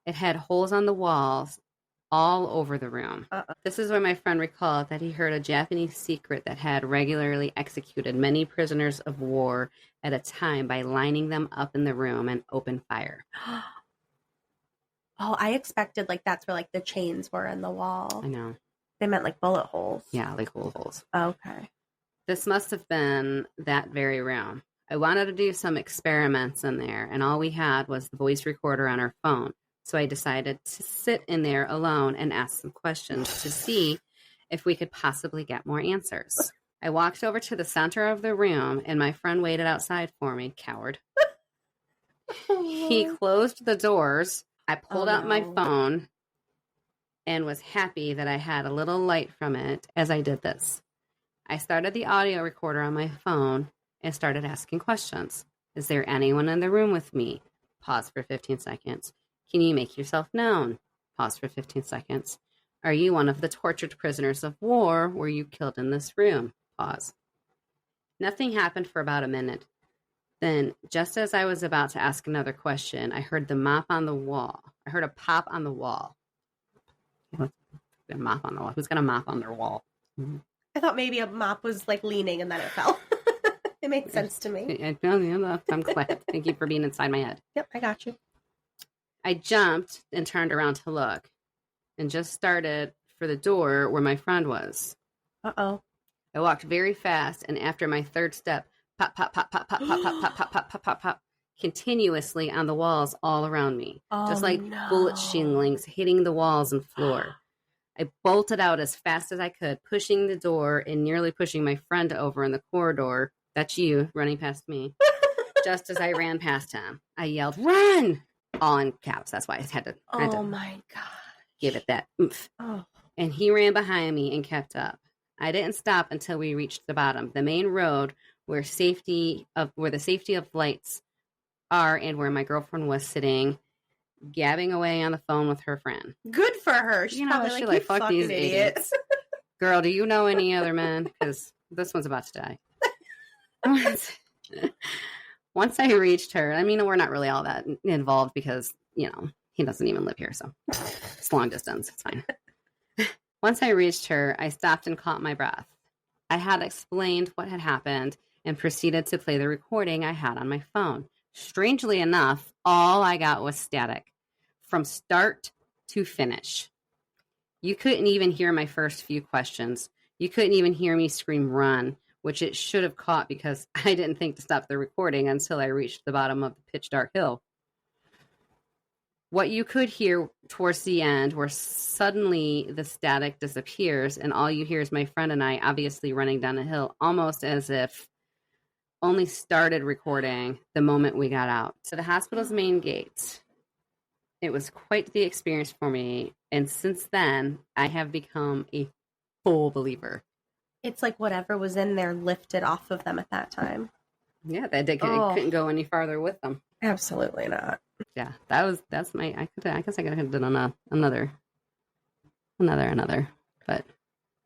It had holes on the walls all over the room. This is where my friend recalled that he heard a Japanese secret that had regularly executed many prisoners of war at a time by lining them up in the room and open fire. Oh, I expected like that's where like the chains were in the wall. I know. They meant like bullet holes. Yeah, like holes. Okay. This must have been that very room. I wanted to do some experiments in there, and all we had was the voice recorder on our phone. So I decided to sit in there alone and ask some questions to see if we could possibly get more answers. I walked over to the center of the room, and my friend waited outside for me, coward. He closed the doors. I pulled out my phone and was happy that I had a little light from it as I did this. I started the audio recorder on my phone and started asking questions. Is there anyone in the room with me? Pause for 15 seconds. Can you make yourself known? Pause for 15 seconds. Are you one of the tortured prisoners of war? Were you killed in this room? Pause. Nothing happened for about a minute. Then, just as I was about to ask another question, I heard the mop on the wall. I heard a pop on the wall. What's a mop on the wall? Who's going to mop on their wall? I thought maybe a mop was like leaning and then it fell. It made sense to me. I'm glad. Thank you for being inside my head. Yep, I got you. I jumped and turned around to look and just started for the door where my friend was. Uh-oh. I walked very fast, and after my third step, pop, pop, pop, pop, pop, pop, pop, pop, pop, pop, pop, pop, pop, continuously on the walls all around me. Just like bullet shinglings hitting the walls and floor. I bolted out as fast as I could, pushing the door and nearly pushing my friend over in the corridor. That's you running past me. Just as I ran past him, I yelled, "Run!" All in caps. That's why I had to. Oh my God. Give it that oomph. Oh. And he ran behind me and kept up. I didn't stop until we reached the bottom, the main road where the safety of lights are, and where my girlfriend was sitting, gabbing away on the phone with her friend. Good for her. She's probably like, fuck these idiots. Girl, do you know any other men? Because this one's about to die. Once I reached her, I mean, we're not really all that involved because, he doesn't even live here, so it's long distance. It's fine. Once I reached her, I stopped and caught my breath. I had explained what had happened and proceeded to play the recording I had on my phone. Strangely enough, all I got was static from start to finish. You couldn't even hear my first few questions. You couldn't even hear me scream "run," which it should have caught because I didn't think to stop the recording until I reached the bottom of the pitch dark hill. What you could hear towards the end, where suddenly the static disappears and all you hear is my friend and I obviously running down a hill, almost as if only started recording the moment we got out. So the hospital's main gate. It was quite the experience for me. And since then, I have become a full believer. It's like whatever was in there lifted off of them at that time. Yeah, they couldn't go any farther with them. Absolutely not. Yeah, that's my. I guess I could have done another, but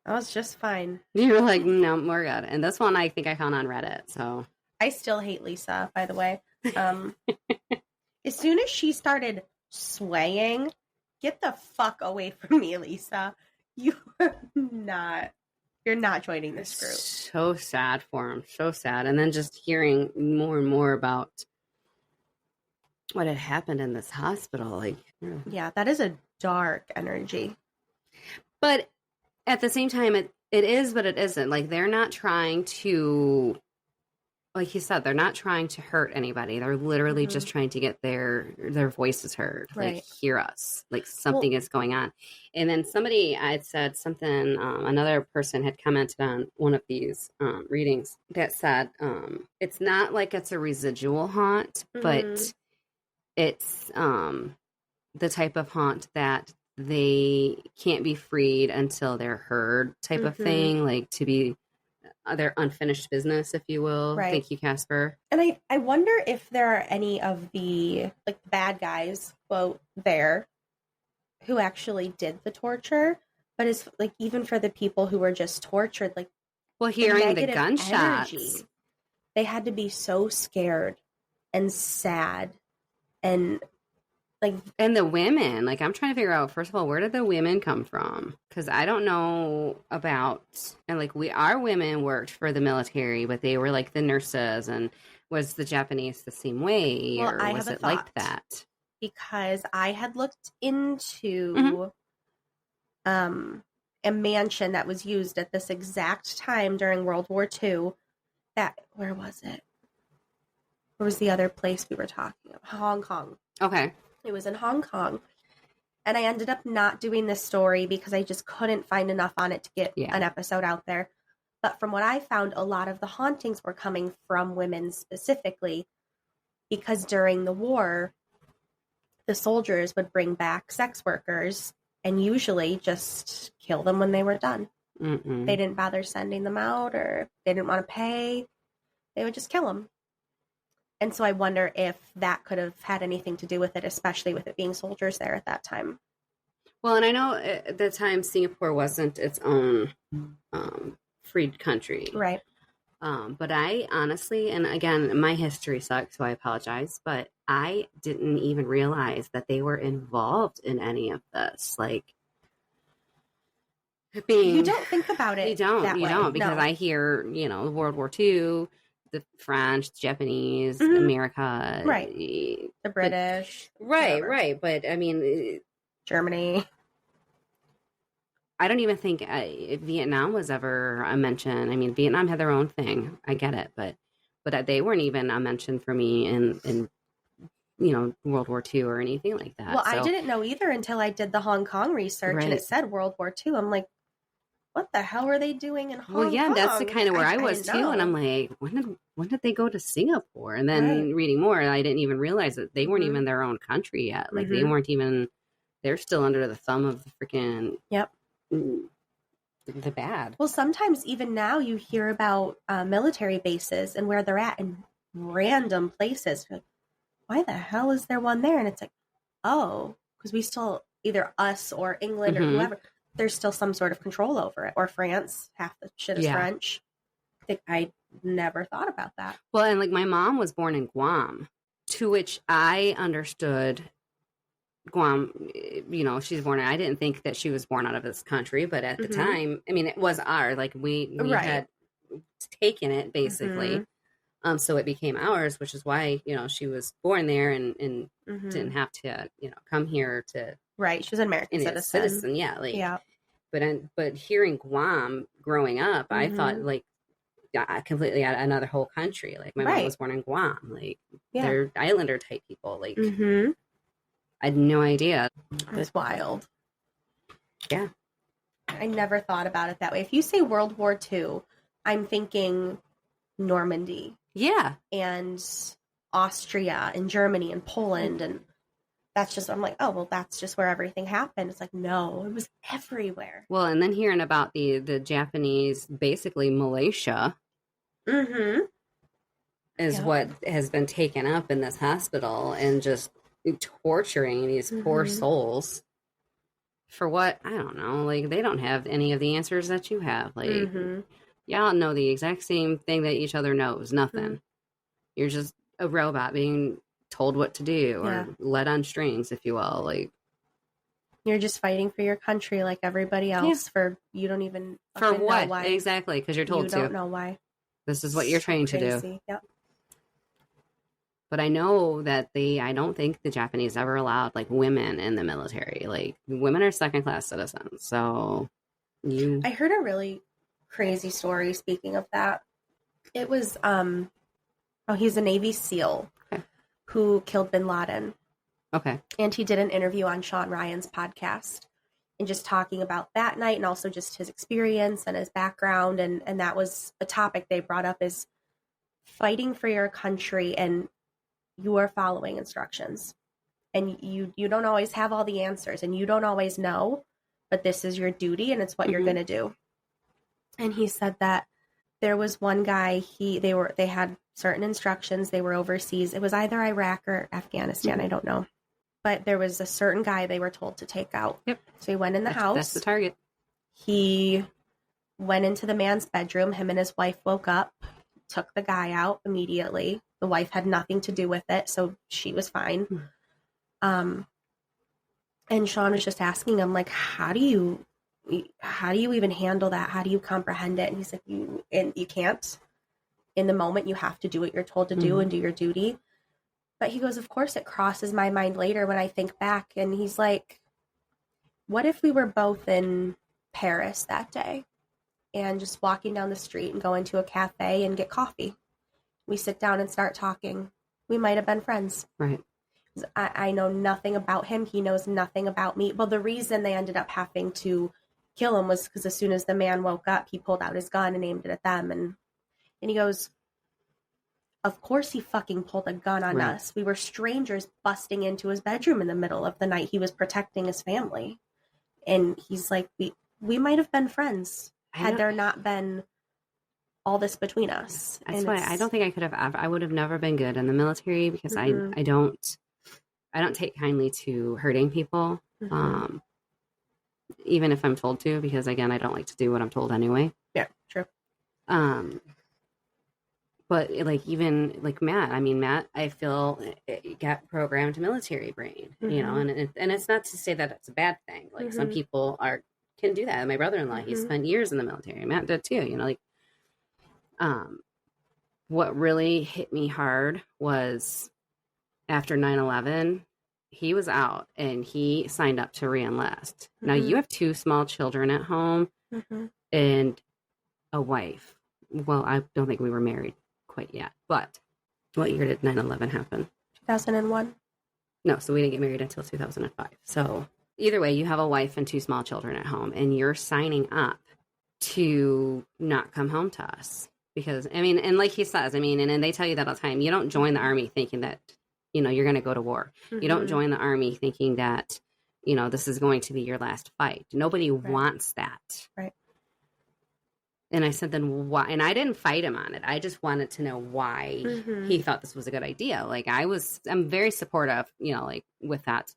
I was just fine. You were like, no, we're good. And this one, I think I found on Reddit. So I still hate Lisa, by the way. As soon as she started swaying, get the fuck away from me, Lisa. You're not joining this group. So sad for him. So sad. And then just hearing more and more about what had happened in this hospital. Like, yeah, that is a dark energy. But at the same time, it is, but it isn't. Like, they're not trying to, like you said, they're not trying to hurt anybody. They're literally just trying to get their voices heard. Right. Like, hear us. Like, something is going on. And then somebody, I had said something, another person had commented on one of these readings that said, it's not like it's a residual haunt, but it's the type of haunt that they can't be freed until they're heard type of thing, like to be their unfinished business, if you will. Right. Thank you, Casper. And I wonder if there are any of the like bad guys, quote, there who actually did the torture, but it's like even for the people who were just tortured, like, well, hearing the gunshots, energy, they had to be so scared and sad. And like, and the women, like, I'm trying to figure out, first of all, where did the women come from? Because I don't know about, and like, our women worked for the military, but they were like the nurses. And was the Japanese the same way, well, or was it like that? Because I had looked into a mansion that was used at this exact time during World War II. Where was it? Where was the other place we were talking about? Hong Kong. Okay. It was in Hong Kong. And I ended up not doing this story because I just couldn't find enough on it to get an episode out there. But from what I found, a lot of the hauntings were coming from women specifically, because during the war, the soldiers would bring back sex workers and usually just kill them when they were done. They didn't bother sending them out, or they didn't want to pay. They would just kill them. And so I wonder if that could have had anything to do with it, especially with it being soldiers there at that time. Well, and I know at the time Singapore wasn't its own freed country. Right. But I honestly, and again, my history sucks, so I apologize, but I didn't even realize that they were involved in any of this. Like, you don't think about it. You don't, because I hear, World War II, the French, Japanese, America, right? The British, right. But I mean, Germany. I don't even think Vietnam was ever a mention. I mean, Vietnam had their own thing. I get it, but they weren't even a mention for me in World War II or anything like that. Well, I didn't know either until I did the Hong Kong research, and it said World War II. I'm like, what the hell are they doing in Hong Kong? Well, yeah, that's the kind of where I was too. And I'm like, when did they go to Singapore? And then reading more, I didn't even realize that they weren't even their own country yet. Like they weren't even, they're still under the thumb of the freaking, the bad. Well, sometimes even now you hear about military bases and where they're at in random places. Like, why the hell is there one there? And it's like, oh, because we still, either us or England or whoever, there's still some sort of control over it. Or France, half the shit is French. I never thought about that. Well, and like my mom was born in Guam, to which I understood Guam, she's born. I didn't think that she was born out of this country, but at the time, I mean, it was ours. Like we had taken it basically. So it became ours, which is why, she was born there and didn't have to, come here to. Right. She was an American citizen. Yeah. Like, yeah. But hearing Guam growing up, I thought like completely out of another whole country. Like my mom was born in Guam. Like they're islander type people. Like I had no idea. It's wild. Yeah. I never thought about it that way. If you say World War II, I'm thinking Normandy. Yeah. and Austria and Germany and Poland. And that's just, I'm like, oh, well, that's just where everything happened. It's like, no, it was everywhere. Well, and then hearing about the Japanese, basically Malaysia, is what has been taken up in this hospital and just torturing these poor souls. For what? I don't know. Like, they don't have any of the answers that you have. Like, y'all know the exact same thing that each other knows. Nothing. You're just a robot being told what to do or led on strings, if you will. Like, you're just fighting for your country like everybody else. For you don't even for what? know why. Exactly, because you're told to. You don't know why. This is what you're trying to do. Yep. But I know that I don't think the Japanese ever allowed like women in the military. Like, women are second-class citizens. So I heard a really crazy story. Speaking of that, it was he's a Navy SEAL who killed bin Laden. Okay. And he did an interview on Sean Ryan's podcast and just talking about that night and also just his experience and his background. And that was a topic they brought up, is fighting for your country and you are following instructions. And you don't always have all the answers and you don't always know, but this is your duty and it's what you're going to do. And he said that there was one guy, they had certain instructions. They were overseas. It was either Iraq or Afghanistan. I don't know. But there was a certain guy they were told to take out. Yep. So he went in the house. That's the target. He went into the man's bedroom. Him and his wife woke up, took the guy out immediately. The wife had nothing to do with it, so she was fine. And Sean was just asking him, like, how do you even handle that? How do you comprehend it? And he's like, you can't. In the moment, you have to do what you're told to do and do your duty. But he goes, of course it crosses my mind later when I think back. And he's like, what if we were both in Paris that day and just walking down the street and going to a cafe and get coffee? We sit down and start talking. We might have been friends. Right. I know nothing about him. He knows nothing about me. Well, the reason they ended up having to kill him was because as soon as the man woke up, he pulled out his gun and aimed it at them. And he goes, of course he fucking pulled a gun on us. We were strangers busting into his bedroom in the middle of the night. He was protecting his family. And he's like, we might have been friends had there not been all this between us. That's why I don't think I could have I would have never been good in the military because I don't take kindly to hurting people. Even if I'm told to, because again, I don't like to do what I'm told anyway. Yeah, true. But like, even like Matt, I feel got programmed military brain, you know, and it's not to say that it's a bad thing. Like some people can do that. My brother-in-law, he spent years in the military. Matt did too, you know, like, what really hit me hard was after 9/11, he was out and he signed up to re-enlist. Now you have 2 small children at home and a wife. Well, I don't think we were married quite yet, but what year did 9/11 happen? 2001. No, so we didn't get married until 2005. So either way, you have a wife and 2 small children at home and you're signing up to not come home to us. Because, I mean, and like he says, I mean, and they tell you that all the time, you don't join the army thinking that, you know, you're going to go to war. You don't join the army thinking that, you know, this is going to be your last fight. Nobody wants that. Right. And I said, then why? And I didn't fight him on it. I just wanted to know why he thought this was a good idea. Like, I'm very supportive, you know, like with that.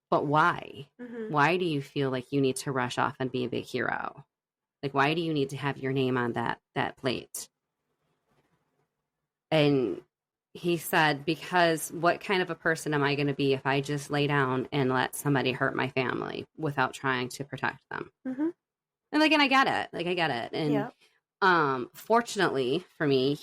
But why? Why do you feel like you need to rush off and be a big hero? Like, why do you need to have your name on that plate? And he said, because what kind of a person am I going to be if I just lay down and let somebody hurt my family without trying to protect them? And like, and I get it. Like, I get it. And fortunately for me,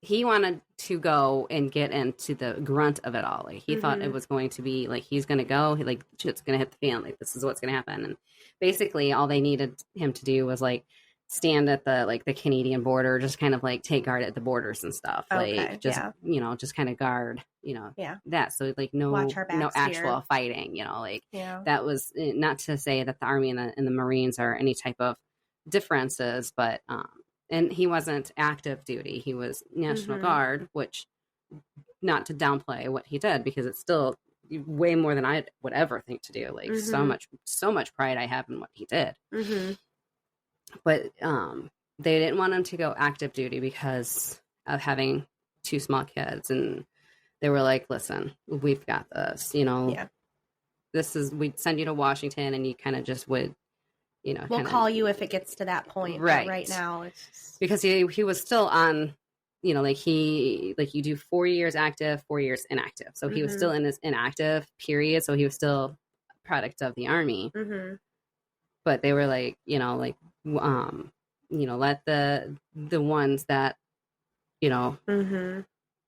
he wanted to go and get into the grunt of it all. Like, he thought it was going to be like, he's going to go, like, shit's going to hit the fan. Like, this is what's going to happen. And basically all they needed him to do was like stand at the Canadian border, just kind of like take guard at the borders and stuff. Like, just, you know, just kind of guard, you know, that. So like no actual fighting, you know, like that was not to say that the Army and the Marines are any type of differences, but and he wasn't active duty. He was National Guard, which, not to downplay what he did, because it's still way more than I would ever think to do. Like so much pride I have in what he did. But they didn't want him to go active duty because of having 2 small kids, and they were like, listen, we've got this, we'd send you to Washington and you kind of just would, we'll call you if it gets to that point. Right. But right now it's just... because he was still on, you do 4 years active, 4 years inactive. So he was still in his inactive period. So he was still a product of the Army. But they were like, let the ones that,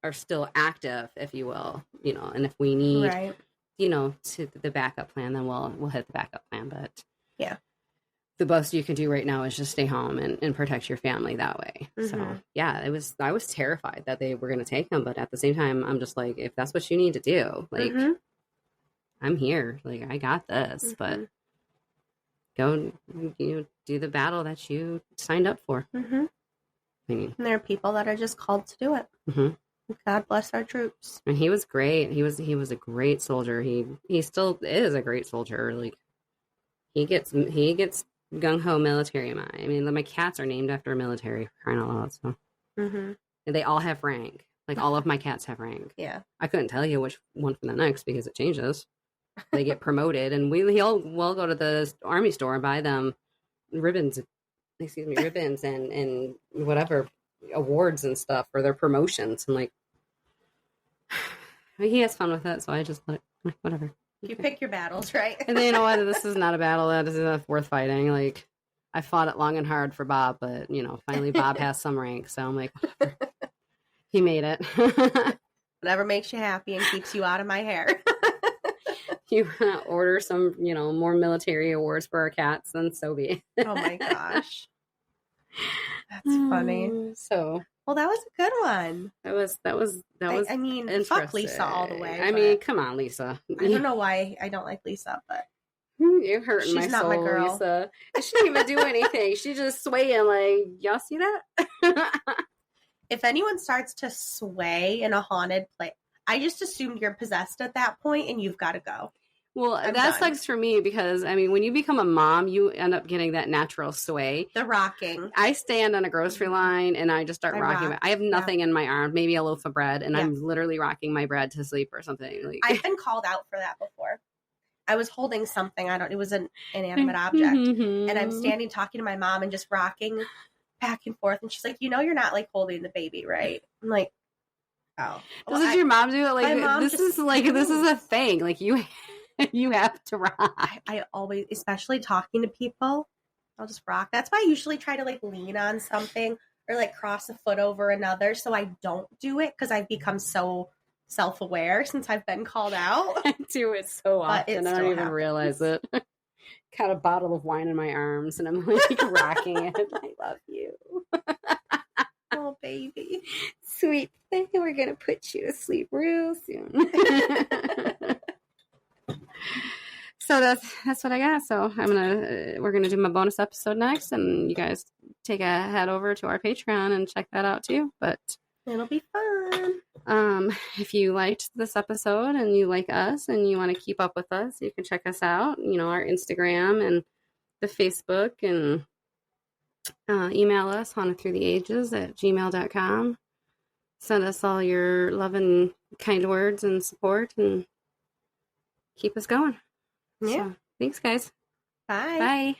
are still active, if you will, and if we need, to the backup plan, then we'll hit the backup plan. But yeah, the best you can do right now is just stay home and protect your family that way. So yeah, I was terrified that they were going to take him, but at the same time, I'm just like, if that's what you need to do, like, I'm here, like, I got this, but go, do the battle that you signed up for. And there are people that are just called to do it. God bless our troops. And he was great. He was a great soldier. He still is a great soldier. Like, he gets gung ho military mind. I mean, my cats are named after a military, crying out loud. So, and they all have rank. Like, all of my cats have rank. Yeah, I couldn't tell you which one from the next because it changes. They get promoted, and we'll go to the Army store and buy them ribbons and whatever awards and stuff for their promotions. And like, he has fun with it, so I just let it, whatever. You pick your battles, right? And then, you know what? This is not a battle that is worth fighting. Like, I fought it long and hard for Bob, but finally Bob has some rank, so I'm like, whatever. He made it. Whatever makes you happy and keeps you out of my hair. You want to order some, more military awards for our cats, then so be it. Oh my gosh. That's funny. So, well, that was a good one. That was. I mean, fuck Lisa all the way. I mean, come on, Lisa. I don't know why I don't like Lisa, but you're hurting my soul, not my girl. Lisa. She didn't even do anything. She just swaying like, y'all see that? If anyone starts to sway in a haunted place, I just assumed you're possessed at that point and you've got to go. Well, that sucks for me because, I mean, when you become a mom, you end up getting that natural sway. The rocking. I stand on a grocery line and I just start rocking. I have nothing in my arm, maybe a loaf of bread, and I'm literally rocking my bread to sleep or something. Like, I've been called out for that before. I was holding something. It was an inanimate object. And I'm standing talking to my mom and just rocking back and forth. And she's like, you're not like holding the baby, right? I'm like, oh. Does your mom do it? Like, this is a thing. Like, you have to rock. I always, especially talking to people, I'll just rock. That's why I usually try to like lean on something or like cross a foot over another so I don't do it because I've become so self-aware since I've been called out. I do it so often. I don't even realize it. Got a bottle of wine in my arms and I'm like rocking it. I love you. Oh, baby. Sweet thing. We're going to put you to sleep real soon. So that's what I got. So we're gonna do my bonus episode next, and you guys take a head over to our Patreon and check that out too. But it'll be fun. If you liked this episode and you like us and you want to keep up with us, you can check us out. Our Instagram and the Facebook, and email us hauntedthroughtheages@gmail.com. Send us all your love and kind words and support, and keep us going. Yeah. So, thanks, guys. Bye. Bye.